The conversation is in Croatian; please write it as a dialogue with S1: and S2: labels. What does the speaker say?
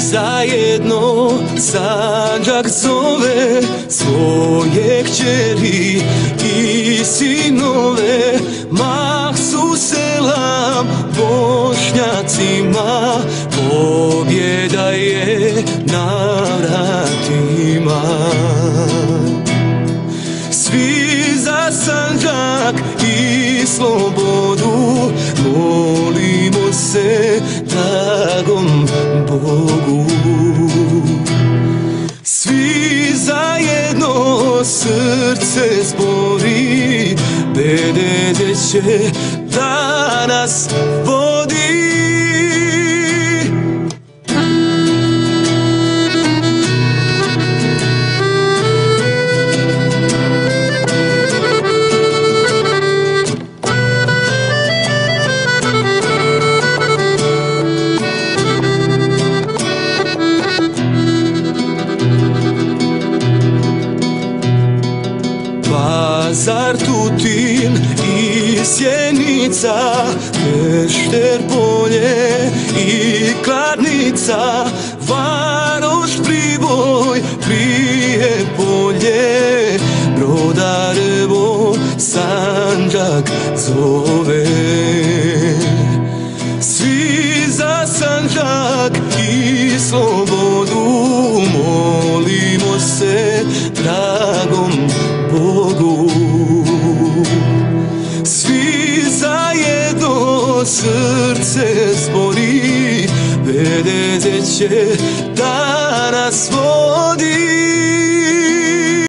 S1: zajedno Sandžak zove svoje kćeri i sinove. Mah su selam Bošnjacima, pobjeda je na vratima. Svi za Sandžak i slobodu, molimo se dragom Bogu. Svi zajedno srce zbori, BDD će da nas vodi. Pazar, Tutin i Sjenica, Pešter, Polje i Kladnica, Varoš, Priboj, Prijepolje, Brodarevo, Sandžak zove. Svi za Sandžak i slobodu, molimo se dragom Bogu. Svi zajedno srce zbori, BDD će da nas vodi.